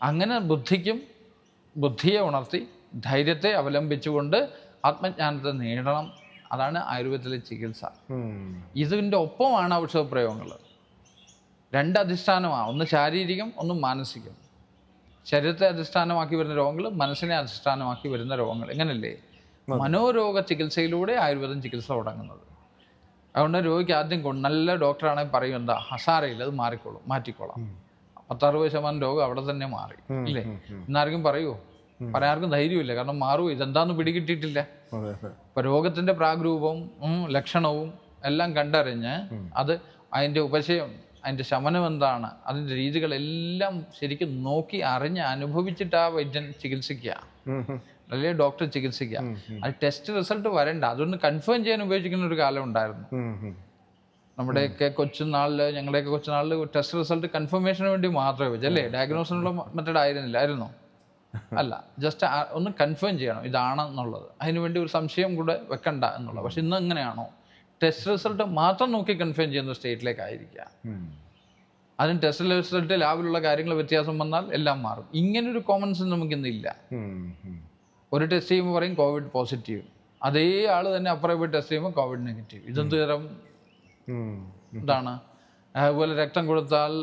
അങ്ങനെ ബുദ്ധിയെ ഉണർത്തി ധൈര്യത്തെ അവലംബിച്ചുകൊണ്ട് ആത്മജ്ഞാനത്തെ നേടണം. അതാണ് ആയുർവേദത്തിലെ ചികിത്സ. ഇതിൻ്റെ ഒപ്പമാണ് ഔഷധപ്രയോഗങ്ങൾ. 2 അധിഷ്ഠാനമാണ്, ഒന്ന് ശാരീരികം, ഒന്ന് മാനസികം. ശരീരത്തെ അധിഷ്ഠാനമാക്കി വരുന്ന രോഗങ്ങൾ, മനസ്സിനെ അധിഷ്ഠാനമാക്കി വരുന്ന രോഗങ്ങൾ, എങ്ങനല്ലേ. മനോരോഗ ചികിത്സയിലൂടെ ആയുർവേദം ചികിത്സ തുടങ്ങുന്നത്. അതുകൊണ്ട് രോഗിക്ക് ആദ്യം നല്ല ഡോക്ടറാണെങ്കിൽ പറയും, എന്താ ഹസാരയില്ല, അത് മാറ്റിക്കോളാം. 60% രോഗം അവിടെ തന്നെ മാറി ഇല്ലേ. ഇന്നാർക്കും പറയുമോ? പറയാർക്കും ധൈര്യമില്ല, കാരണം മാറുമോ, ഇതെന്താന്ന് പിടികിട്ടിയിട്ടില്ല. ഇപ്പൊ രോഗത്തിന്റെ പ്രാഗ്രൂപവും ലക്ഷണവും എല്ലാം കണ്ടറിഞ്ഞ് അത് അതിന്റെ ഉപശയം, അതിന്റെ ശമനം എന്താണ്, അതിന്റെ രീതികളെല്ലാം ശരിക്കും നോക്കി അറിഞ്ഞ് അനുഭവിച്ചിട്ട് ആ വൈദ്യൻ ചികിത്സിക്കുക, അല്ലേ ഡോക്ടർ ചികിത്സിക്കുക. അത് ടെസ്റ്റ് റിസൾട്ട് വരണ്ട, അതൊന്ന് കൺഫേം ചെയ്യാൻ ഉപയോഗിക്കുന്ന ഒരു കാലം ഉണ്ടായിരുന്നു. നമ്മുടെയൊക്കെ ഞങ്ങളുടെയൊക്കെ കൊച്ചുനാളിൽ ടെസ്റ്റ് റിസൾട്ട് കൺഫർമേഷന് വേണ്ടി മാത്രമേ വെച്ചല്ലേ, ഡയഗ്നോസിനുള്ള മെത്തേഡ് ആയിരുന്നില്ലായിരുന്നോ? അല്ല, ജസ്റ്റ് ഒന്ന് കൺഫേം ചെയ്യണം ഇതാണെന്നുള്ളത്, അതിനുവേണ്ടി ഒരു സംശയം കൂടെ വെക്കണ്ട എന്നുള്ളത്. പക്ഷെ ഇന്ന് എങ്ങനെയാണോ ടെസ്റ്റ് റിസൾട്ട് മാത്രം നോക്കി കൺഫേം ചെയ്യുന്ന സ്റ്റേറ്റിലേക്കായിരിക്കുക. അതിന് ടെസ്റ്റ് റിസൾട്ട് ലാബിലുള്ള കാര്യങ്ങൾ വ്യത്യാസം വന്നാൽ എല്ലാം മാറും. ഇങ്ങനൊരു കോമൺ സെൻസ് നമുക്കിന്നില്ല. ഒരു ടെസ്റ്റ് ചെയ്യുമ്പോൾ പറയും കോവിഡ് പോസിറ്റീവ്, അതേ ആള് തന്നെ അപ്പുറം പോയി ടെസ്റ്റ് ചെയ്യുമ്പോൾ കോവിഡ് നെഗറ്റീവ്. ഇതെന്ത് തരം ഇതാണ്? അതുപോലെ രക്തം കൊടുത്താൽ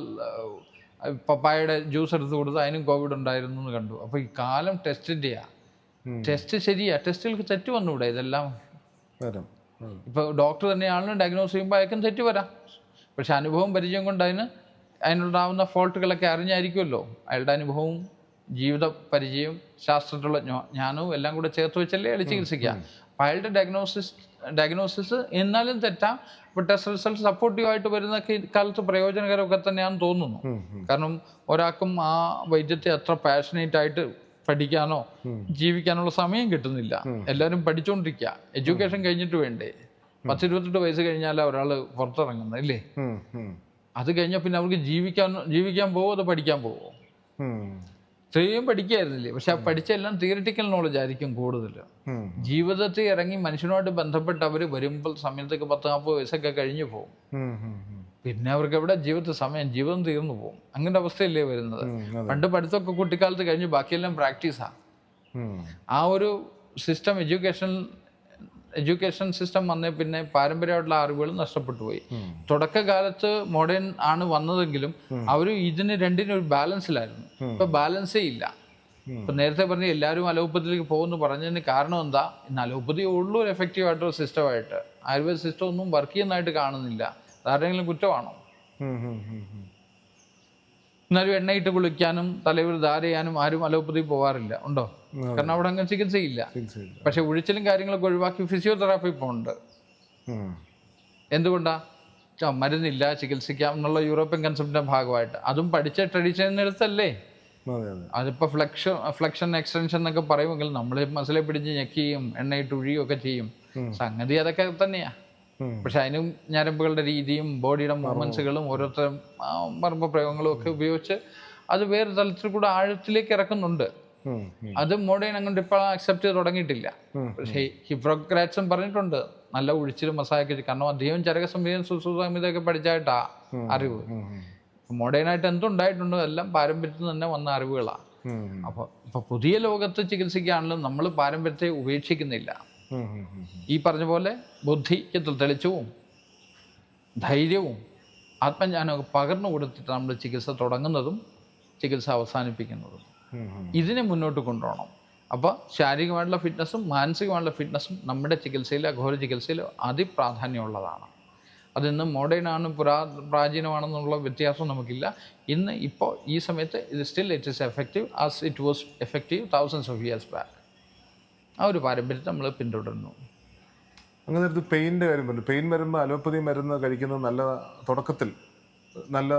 പപ്പായയുടെ ജ്യൂസ് എടുത്ത് കൊടുത്ത് അതിനും കോവിഡ് ഉണ്ടായിരുന്നു എന്ന് കണ്ടു. അപ്പോൾ ഈ കാലം ടെസ്റ്റിൻ്റെയാണ്. ടെസ്റ്റ് ശരിയാ, ടെസ്റ്റുകൾക്ക് തെറ്റ് വന്നുകൂടെ? ഇതെല്ലാം ഇപ്പോൾ ഡോക്ടർ തന്നെയാണെന്ന് ഡയഗ്നോസ് ചെയ്യുമ്പോൾ അയക്കും തെറ്റ് വരാം. പക്ഷെ അനുഭവം പരിചയം കൊണ്ട് അതിനുണ്ടാവുന്ന ഫോൾട്ടുകളൊക്കെ അറിഞ്ഞായിരിക്കുമല്ലോ. അയാളുടെ അനുഭവവും ജീവിത പരിചയവും ശാസ്ത്രത്തിലുള്ള ജ്ഞാനവും എല്ലാം കൂടെ ചേർത്ത് വെച്ചല്ലേ അയാൾ ചികിത്സിക്കുക. അപ്പോൾ അയാളുടെ ഡയഗ്നോസിസ് എന്നാലും തെറ്റാം. ഇപ്പോൾ ടെസ്റ്റ് റിസൾട്ട് സപ്പോർട്ടീവായിട്ട് വരുന്ന കാലത്ത് പ്രയോജനകരമൊക്കെ തന്നെയാണെന്ന് തോന്നുന്നു. കാരണം ഒരാൾക്കും ആ വൈദ്യത്തെ അത്ര പാഷനേറ്റ് ആയിട്ട് പഠിക്കാനോ ജീവിക്കാനുള്ള സമയം കിട്ടുന്നില്ല. എല്ലാവരും പഠിച്ചുകൊണ്ടിരിക്കുക. എഡ്യൂക്കേഷൻ കഴിഞ്ഞിട്ട് വേണ്ടേ? 10-28 വയസ്സ് കഴിഞ്ഞാൽ ഒരാൾ പുറത്തിറങ്ങുന്നത് ഇല്ലേ? അത് കഴിഞ്ഞാൽ പിന്നെ അവർക്ക് ജീവിക്കാൻ പോവോ അതോ പഠിക്കാൻ പോവോ? ഇത്രയും പഠിക്കായിരുന്നില്ലേ? പക്ഷെ ആ പഠിച്ചെല്ലാം തിയറിറ്റിക്കൽ നോളജ് ആയിരിക്കും കൂടുതൽ. ജീവിതത്തിൽ ഇറങ്ങി മനുഷ്യനുമായിട്ട് ബന്ധപ്പെട്ട് അവർ വരുമ്പോൾ സമയത്തൊക്കെ 10-40 വയസ്സൊക്കെ കഴിഞ്ഞു പോകും. പിന്നെ അവർക്ക് എവിടെ ജീവിതത്തിൽ സമയം? ജീവിതം തീർന്നു പോകും. അങ്ങനെ അവസ്ഥയല്ലേ വരുന്നത്. പണ്ട് പഠിത്തമൊക്കെ കുട്ടിക്കാലത്ത് കഴിഞ്ഞ് ബാക്കിയെല്ലാം പ്രാക്ടീസാണ്. ആ ഒരു സിസ്റ്റം എഡ്യൂക്കേഷൻ സിസ്റ്റം വന്നേ പിന്നെ പാരമ്പര്യമായിട്ടുള്ള അറിവുകൾ നഷ്ടപ്പെട്ടു പോയി. തുടക്കകാലത്ത് മോഡേൺ ആണ് വന്നതെങ്കിലും അവർ രണ്ടിനും ഒരു ബാലൻസിലായിരുന്നു. ഇപ്പൊ ബാലൻസേ ഇല്ല. ഇപ്പൊ നേരത്തെ പറഞ്ഞ എല്ലാവരും അലോപ്പതിയിലേക്ക് പോകുന്നു പറഞ്ഞതിന് കാരണം എന്താ? ഇന്ന് അലോപ്പതി ഉള്ളൂ ഒരു എഫക്റ്റീവ് ആയിട്ടൊരു സിസ്റ്റമായിട്ട്. ആയുർവേദ സിസ്റ്റം ഒന്നും വർക്ക് ചെയ്യുന്നതായിട്ട് കാണുന്നില്ല. അതാരെങ്കിലും കുറ്റമാണോ? എന്നാലും എണ്ണയിട്ട് കുളിക്കാനും തലയിൽ ധാര ചെയ്യാനും ആരും അലോപ്പതി പോകാറില്ല. ഉണ്ടോ? കാരണം അവിടെ അങ്ങനെ ചികിത്സയില്ല. പക്ഷെ ഉഴിച്ചിലും കാര്യങ്ങളൊക്കെ ഒഴിവാക്കി ഫിസിയോതെറാപ്പി പോകുന്നുണ്ട്. എന്തുകൊണ്ടാ? മരുന്നില്ല, ചികിത്സിക്കാം എന്നുള്ള യൂറോപ്യൻ കൺസെപ്റ്റിന്റെ ഭാഗമായിട്ട്. അതും പഠിച്ച ട്രഡീഷനെടുത്തല്ലേ. അതിപ്പോൾ ഫ്ലെക്ഷൻ എക്സ്റ്റൻഷൻ എന്നൊക്കെ പറയുമെങ്കിൽ നമ്മൾ മസിലെ പിടിച്ച് ഞെക്കുകയും എണ്ണയിട്ട് ഉഴിയും ഒക്കെ ചെയ്യും. സംഗതി അതൊക്കെ തന്നെയാ. പക്ഷെ അതിനും ഞരമ്പുകളുടെ രീതിയും ബോഡിയുടെ മൂവ്മെന്റ്സുകളും ഓരോരുത്തരും മർമ്മപ്രയോഗങ്ങളും ഒക്കെ ഉപയോഗിച്ച് അത് വേറെ തലത്തിൽ കൂടെ ആഴത്തിലേക്ക് ഇറക്കുന്നുണ്ട്. അത് മോഡേൺ അങ്ങോട്ട് ഇപ്പോൾ അക്സെപ്റ്റ് ചെയ്ത് തുടങ്ങിയിട്ടില്ല. പക്ഷേ ഹിപ്പോക്രാറ്റ്സും പറഞ്ഞിട്ടുണ്ട് നല്ല ഉഴിച്ചിലും മസാജൊക്കെ. കാരണം അദ്ദേഹം ചരക സംഹിതയും സുശ്രുതസംഹിതയൊക്കെ പഠിച്ചായിട്ടാ അറിവ്. മോഡേണായിട്ട് എന്തുണ്ടായിട്ടുണ്ടോ എല്ലാം പാരമ്പര്യത്തിൽ തന്നെ വന്ന അറിവുകളാണ്. അപ്പോൾ ഇപ്പൊ പുതിയ ലോകത്ത് ചികിത്സിക്കുകയാണെങ്കിലും നമ്മൾ പാരമ്പര്യത്തെ ഉപേക്ഷിക്കുന്നില്ല. ഈ പറഞ്ഞ പോലെ ബുദ്ധിക്ക് തെളിച്ചവും ധൈര്യവും ആത്മജ്ഞാനമൊക്കെ പകർന്നു കൊടുത്തിട്ട് നമ്മൾ ചികിത്സ തുടങ്ങുന്നതും ചികിത്സ അവസാനിപ്പിക്കുന്നതും ഇതിനെ മുന്നോട്ട് കൊണ്ടുപോകണം. അപ്പോൾ ശാരീരികമായിട്ടുള്ള ഫിറ്റ്നസ്സും മാനസികമായിട്ടുള്ള ഫിറ്റ്നസ്സും നമ്മുടെ ചികിത്സയിൽ അഘോര ചികിത്സയിൽ അതിപ്രാധാന്യമുള്ളതാണ്. അതിന്ന് മോഡേണാണ് പ്രാചീനമാണെന്നുള്ള വ്യത്യാസം നമുക്കില്ല. ഇപ്പോൾ ഈ സമയത്ത് it is effective as it was effective thousands of years back. ആ ഒരു പാരമ്പര്യത്തെ നമ്മൾ പിന്തുടരുന്നു. അങ്ങനെ പെയിൻ്റെ കാര്യം പറഞ്ഞു. പെയിൻ വരുമ്പോൾ അലോപ്പതി മരുന്ന് കഴിക്കുന്നത് നല്ല തുടക്കത്തിൽ നല്ല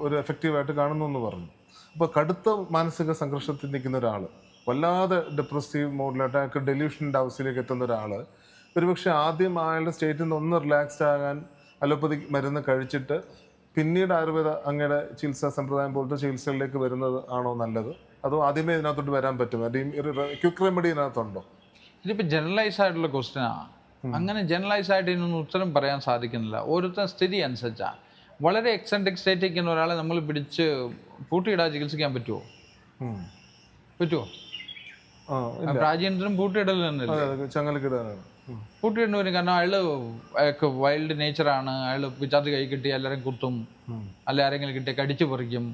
ഒരു എഫക്റ്റീവായിട്ട് കാണുന്നു എന്ന് പറഞ്ഞു. അപ്പോൾ കടുത്ത മാനസിക സംഘർഷത്തിൽ നിൽക്കുന്ന ഒരാൾ, വല്ലാതെ ഡിപ്രസീവ് മോഡിലായിട്ട് അയാൾക്ക് ഡെല്യൂഷൻ്റെ അവസ്ഥയിലേക്ക് എത്തുന്ന ഒരാൾ ഒരുപക്ഷെ ആദ്യം അയാളുടെ സ്റ്റേറ്റിൽ നിന്ന് ഒന്ന് റിലാക്സ്ഡ് ആകാൻ അലോപ്പതി മരുന്ന് കഴിച്ചിട്ട് പിന്നീട് ആയുർവേദ അങ്ങയുടെ ചികിത്സാ സമ്പ്രദായം പോലത്തെ ചികിത്സകളിലേക്ക് വരുന്നത് ആണോ നല്ലത്? അതോ ആദ്യമേ ഇതിനകത്തോട്ട് വരാൻ പറ്റുമോ? ക്വിക്ക് റെമഡി ഇതിനകത്തുണ്ടോ? ഇതിപ്പോൾ ജനറലൈസ് ആയിട്ടുള്ള ക്വസ്റ്റ്യനാണ്. അങ്ങനെ ജനറലൈസ് ആയിട്ട് ഇതിനൊന്നും ഉത്തരം പറയാൻ സാധിക്കുന്നില്ല. ഓരോരുത്തർ സ്ഥിതി അനുസരിച്ചാണ്. വളരെ എക്സെൻട്രിക് സ്റ്റേറ്റ് ഇരിക്കുന്ന ഒരാളെ നമ്മൾ പിടിച്ച് പൂട്ടിയിടാൻ ചികിത്സിക്കാൻ പറ്റുമോ? പ്രാചീനത്തിനും പൂട്ടിയിടൽ തന്നെയല്ലേ. പൂട്ടിയിടേണ്ടി വരും. കാരണം അയാൾക്ക് വൈൽഡ് നേച്ചറാണ്. അയാൾ പിച്ചാത്തി കൈ കിട്ടി എല്ലാവരും കുത്തും, അല്ല ആരെങ്കിലും കിട്ടിയ കടിച്ചു പറിക്കും,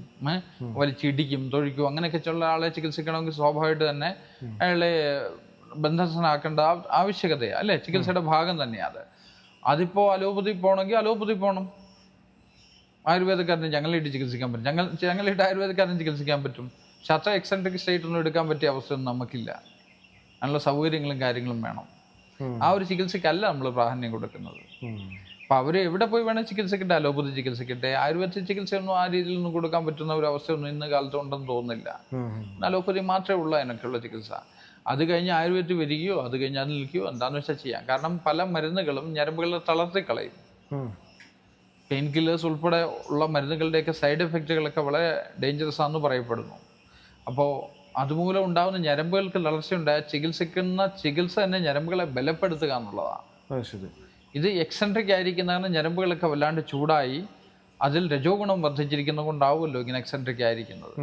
വലിച്ചിടിക്കും, തൊഴിക്കും. അങ്ങനെയൊക്കെ ഉള്ള ആളെ ചികിത്സിക്കണമെങ്കിൽ സ്വാഭാവികമായിട്ട് തന്നെ അയാളെ ബന്ധനസ്ഥനാക്കേണ്ട ആവശ്യകതയാണ് അല്ലേ? ചികിത്സയുടെ ഭാഗം തന്നെയാണ്. അതിപ്പോൾ അലോപ്പതി പോകണമെങ്കിൽ അലോപ്പതി പോകണം. ആയുർവേദക്കാരന് ഞങ്ങളിട്ട് ചികിത്സിക്കാൻ പറ്റും. ഞങ്ങളിട്ട് ആയുർവേദക്കാരന് ചികിത്സിക്കാൻ പറ്റും. പക്ഷെ അത്ര എക്സെൻട്രിക് സ്റ്റേറ്റ് ഒന്നും എടുക്കാൻ പറ്റിയ അവസ്ഥയൊന്നും നമുക്കില്ല. അതിനുള്ള സൗകര്യങ്ങളും കാര്യങ്ങളും വേണം. ആ ഒരു ചികിത്സയ്ക്കല്ല നമ്മൾ പ്രാധാന്യം കൊടുക്കുന്നത്. അപ്പം അവർ എവിടെ പോയി വേണം ചികിത്സിക്കട്ടെ, അലോപ്പതി ചികിത്സിക്കട്ടെ. ആയുർവേദ ചികിത്സയൊന്നും ആ രീതിയിലൊന്നും കൊടുക്കാൻ പറ്റുന്ന ഒരു അവസ്ഥയൊന്നും ഇന്ന് കാലത്ത് ഉണ്ടെന്ന് തോന്നുന്നില്ല. അലോപ്പതി മാത്രമേ ഉള്ളൂ അതിനൊക്കെയുള്ള ചികിത്സ. അത് കഴിഞ്ഞ് ആയുർവേദത്തിൽ വരികയോ അത് കഴിഞ്ഞ് അത് നിൽക്കുകയോ എന്താണെന്ന് വെച്ചാൽ ചെയ്യാം. കാരണം പല മരുന്നുകളും ഞരമ്പുകളെ തളർത്തിക്കളയും. പെയിൻ കില്ലേഴ്സ് ഉൾപ്പെടെ ഉള്ള മരുന്നുകളുടെയൊക്കെ സൈഡ് എഫക്റ്റുകളൊക്കെ വളരെ ഡേഞ്ചറസ് ആണെന്ന് പറയപ്പെടുന്നു. അപ്പോൾ അതുമൂലം ഉണ്ടാകുന്ന ഞരമ്പുകൾക്ക് തളർച്ചയുണ്ടായ ചികിത്സ തന്നെ ഞരമ്പുകളെ ബലപ്പെടുത്തുക എന്നുള്ളതാണ്. ഇത് എക്സെൻട്രിക് ആയിരിക്കുന്നതാണ്. ഞരമ്പുകളൊക്കെ വല്ലാണ്ട് ചൂടായി അതിൽ രജോ ഗുണം വർദ്ധിച്ചിരിക്കുന്നത് കൊണ്ടാവുമല്ലോ ഇങ്ങനെ എക്സെൻട്രിക് ആയിരിക്കുന്നത്.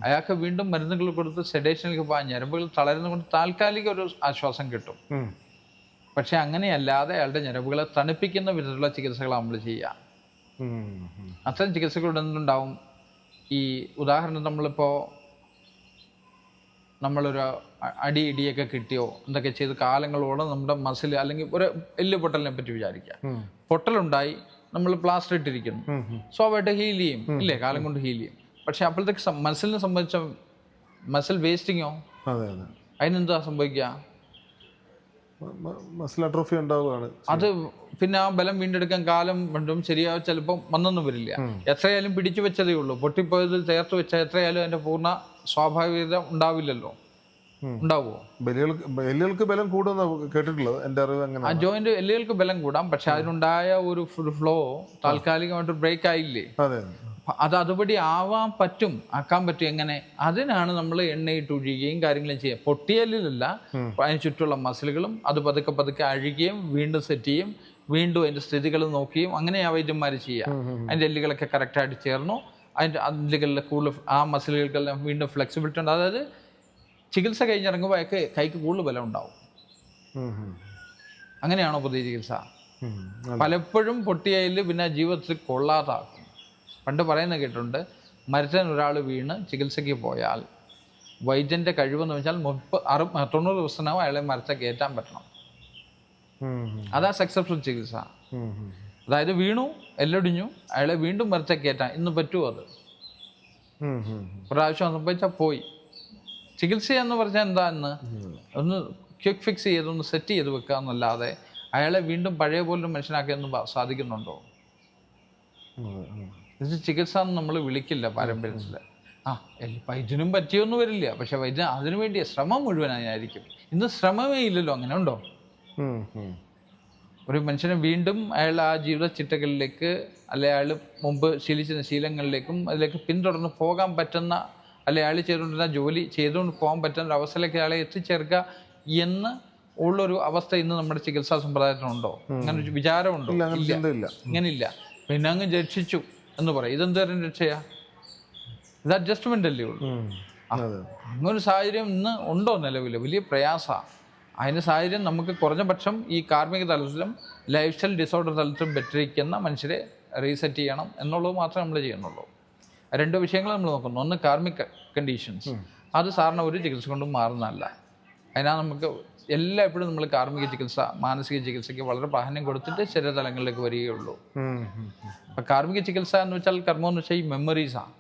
അയാൾക്ക് വീണ്ടും മരുന്നുകൾ കൊടുത്ത് സെഡേഷനിലേക്ക് പോകാൻ ഞരമ്പുകൾ തളരുന്നതുകൊണ്ട് താൽക്കാലിക ഒരു ആശ്വാസം കിട്ടും. പക്ഷെ അങ്ങനെയല്ലാതെ അയാളുടെ ഞരമ്പുകളെ തണുപ്പിക്കുന്ന വിധത്തിലുള്ള ചികിത്സകൾ നമ്മൾ ചെയ്യുക. അത്തരം ചികിത്സകളുടെ എന്തുണ്ടാവും? ഈ ഉദാഹരണം നമ്മളിപ്പോൾ നമ്മളൊരു ഇടിയൊക്കെ കിട്ടിയോ എന്തൊക്കെ ചെയ്ത് കാലങ്ങളോളം നമ്മുടെ മസിൽ അല്ലെങ്കിൽ ഒരു എല്ല് പൊട്ടലിനെ പറ്റി വിചാരിക്കുക. പൊട്ടലുണ്ടായി, നമ്മൾ പ്ലാസ്റ്റർ ഇട്ടിരിക്കുന്നു, സ്വാഭാവികമായിട്ട് ഹീൽ ചെയ്യും ഇല്ലേ, കാലം കൊണ്ട് ഹീൽ ചെയ്യും. പക്ഷെ അപ്പോഴത്തേക്ക് മസിലിനെ സംബന്ധിച്ച മസിൽ വേസ്റ്റിങ്ങോ, അതിനെന്താ സംഭവിക്കുക? മസിൽ അട്രോഫി ഉണ്ടാവുകയാണ്. അത് പിന്നെ ആ ബലം വീണ്ടെടുക്കാൻ കാലം കൊണ്ടും ശരിയാ ചിലപ്പോൾ വന്നൊന്നും വരില്ല. എത്രയായാലും പിടിച്ചു വെച്ചതേ ഉള്ളൂ. പൊട്ടിപ്പോയത് ചേർത്ത് വെച്ചാൽ എത്രയായാലും അതിന്റെ പൂർണ്ണ സ്വാഭാവികത ഉണ്ടാവില്ലല്ലോ. ഉണ്ടാവുമോ? എല്ലുകൾക്ക് ബലം കൂടുന്ന കേട്ടിട്ടുള്ളത്, എൻ്റെ അറിവ് അങ്ങനെ. ആ ജോയിന്റ് എല്ലുകൾക്ക് ബലം കൂടാം, പക്ഷെ അതിനുണ്ടായ ഒരു ഫ്ലോ താൽക്കാലികമായിട്ട് ബ്രേക്ക് ആയില്ലേ, അത് അതുപടി ആക്കാൻ പറ്റും. എങ്ങനെ? അതിനാണ് നമ്മൾ എണ്ണയിട്ട് ഒഴുകുകയും കാര്യങ്ങളും ചെയ്യുക. പൊട്ടിയലിലല്ല, അതിന് ചുറ്റുള്ള മസിലുകളും അത് പതുക്കെ പതുക്കെ അഴുകുകയും വീണ്ടും സെറ്റ് ചെയ്യും, വീണ്ടും അതിന്റെ സ്ഥിതികൾ നോക്കുകയും അങ്ങനെ ആ വൈദ്യന്മാർ ചെയ്യുക. അതിന്റെ എല്ലുകളൊക്കെ കറക്റ്റായിട്ട് ചേർന്നു, അതിന്റെ എല്ലുകളിലെ കൂടുതൽ ആ മസിലുകൾക്കെല്ലാം വീണ്ടും ഫ്ലെക്സിബിലിറ്റി ഉണ്ട്. അതായത് ചികിത്സ കഴിഞ്ഞിറങ്ങുമ്പോൾ അയാൾക്ക് കൈക്ക് കൂടുതൽ ബലം ഉണ്ടാവും. അങ്ങനെയാണോ പുതിയ ചികിത്സ? പലപ്പോഴും പൊട്ടിയയിൽ പിന്നെ ജീവിതത്തിൽ കൊള്ളാതാക്കും. പണ്ട് പറയുന്നത് കേട്ടിട്ടുണ്ട്, മരത്തിന് ഒരാൾ വീണ് ചികിത്സയ്ക്ക് പോയാൽ വൈദ്യൻ്റെ കഴിവെന്ന് വെച്ചാൽ 90 ദിവസത്തിനകം അയാളെ മരത്തെ കയറ്റാൻ പറ്റണം. അതാ സക്സസ്ഫുൾ ചികിത്സ. അതായത് വീണു, എല്ലൊടിഞ്ഞു, അയാളെ വീണ്ടും മരത്തെ കയറ്റാൻ ഇന്ന് പറ്റുമോ? അത് പ്രാവശ്യം സംഭവിച്ചാൽ പോയി. ചികിത്സ എന്ന് പറഞ്ഞാൽ എന്താന്ന് ഒന്ന് ക്വിക്ക് ഫിക്സ് ചെയ്തൊന്ന് സെറ്റ് ചെയ്ത് വെക്കുക എന്നല്ലാതെ അയാളെ വീണ്ടും പഴയ പോലൊരു മനുഷ്യനാക്കിയൊന്നും സാധിക്കുന്നുണ്ടോ? ഇത് ചികിത്സ എന്ന് നമ്മൾ വിളിക്കില്ല പാരമ്പര്യത്തിൽ. വൈദ്യനും പറ്റിയൊന്നും വരില്ല, പക്ഷെ വൈദ്യൻ അതിനു വേണ്ടിയ ശ്രമം മുഴുവനായിരിക്കും. ഇന്ന് ശ്രമമേ ഇല്ലല്ലോ. അങ്ങനെ ഉണ്ടോ? ഒരു മനുഷ്യനെ വീണ്ടും അയാൾ ആ ജീവിത ചിട്ടകളിലേക്ക്, അല്ലെ അയാൾ മുമ്പ് ശീലിച്ചിരുന്ന ശീലങ്ങളിലേക്കും അതിലേക്ക് പിന്തുടർന്ന് പോകാൻ പറ്റുന്ന, അല്ലെ അയാൾ ചെയ്തുകൊണ്ടിരുന്ന ജോലി ചെയ്തുകൊണ്ട് പോകാൻ പറ്റുന്ന ഒരു അവസ്ഥയിലേക്ക് അയാളെ എത്തിച്ചേർക്കുക എന്ന് ഉള്ളൊരു അവസ്ഥ ഇന്ന് നമ്മുടെ ചികിത്സാ സമ്പ്രദായത്തിനുണ്ടോ? അങ്ങനെ ഒരു വിചാരമുണ്ടോ? ഇങ്ങനില്ല. പിന്നെ അങ്ങ് രക്ഷിച്ചു എന്ന് പറയും. ഇതെന്തോരം രക്ഷയാ? ഇത് അഡ്ജസ്റ്റ്മെന്റ് അല്ലേ ഉള്ളൂ. അങ്ങനൊരു സാഹചര്യം ഇന്ന് ഉണ്ടോ? നിലവിൽ വലിയ പ്രയാസമാണ്. അതിന് സാഹചര്യം നമുക്ക് കുറഞ്ഞ പക്ഷം ഈ കാർമിക തലത്തിലും ലൈഫ് സ്റ്റൈൽ ഡിസോർഡർ തലത്തിലും ബെറ്ററിക്കുന്ന മനുഷ്യരെ റീസെറ്റ് ചെയ്യണം എന്നുള്ളത് മാത്രമേ നമ്മൾ ചെയ്യുന്നുള്ളൂ. 2 വിഷയങ്ങൾ നമ്മൾ നോക്കുന്നു. ഒന്ന് കാർമിക് കണ്ടീഷൻസ്. അത് സാറിന് ഒരു ചികിത്സ കൊണ്ടും മാറുന്നതല്ല. അതിനാ നമുക്ക് എപ്പോഴും നമ്മൾ കാർമിക ചികിത്സ, മാനസിക ചികിത്സയ്ക്ക് വളരെ പ്രാധാന്യം കൊടുത്തിട്ട് ശരീരതലങ്ങളിലേക്ക് വരികയുള്ളൂ. അപ്പം കാർമിക ചികിത്സ എന്ന് വെച്ചാൽ, കർമ്മം എന്ന് വെച്ചാൽ ഈ മെമ്മറീസാണ്.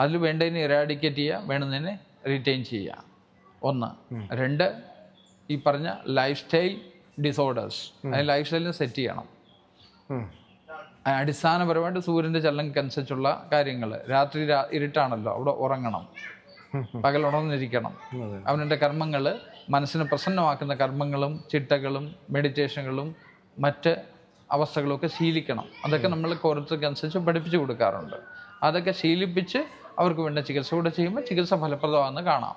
അതിൽ വേണ്ടതിനെ ഇറാഡിക്കേറ്റ് ചെയ്യുക, വേണ്ടുന്നതിനെ റീറ്റെയിൻ ചെയ്യുക. 1. 2, ഈ പറഞ്ഞ ലൈഫ് സ്റ്റൈൽ ഡിസോർഡേഴ്സ്, അതിന് ലൈഫ് സ്റ്റൈലിനെ സെറ്റ് ചെയ്യണം. അടിസ്ഥാനപരമായിട്ട് സൂര്യൻ്റെ ചലനക്കനുസരിച്ചുള്ള കാര്യങ്ങൾ. രാത്രി ഇരുട്ടാണല്ലോ, അവിടെ ഉറങ്ങണം, പകൽ ഉണർന്നിരിക്കണം. അവൻ്റെ കർമ്മങ്ങൾ, മനസ്സിനെ പ്രസന്നമാക്കുന്ന കർമ്മങ്ങളും ചിട്ടകളും മെഡിറ്റേഷനുകളും മറ്റ് അവസ്ഥകളും ഒക്കെ ശീലിക്കണം. അതൊക്കെ നമ്മൾ ഓരോരുത്തർക്കനുസരിച്ച് പഠിപ്പിച്ചു കൊടുക്കാറുണ്ട്. അതൊക്കെ ശീലിപ്പിച്ച് അവർക്ക് വേണ്ട ചികിത്സ കൂടെ ചെയ്യുമ്പോൾ ചികിത്സ ഫലപ്രദമാണെന്ന് കാണാം.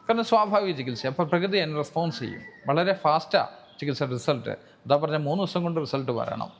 കാരണം സ്വാഭാവിക ചികിത്സ, അപ്പോൾ പ്രകൃതി അതിന് റെസ്പോൺസ് ചെയ്യും. വളരെ ഫാസ്റ്റാണ് ചികിത്സ റിസൾട്ട്. അതാ പറഞ്ഞാൽ 3 ദിവസം കൊണ്ട് റിസൾട്ട് വരണം.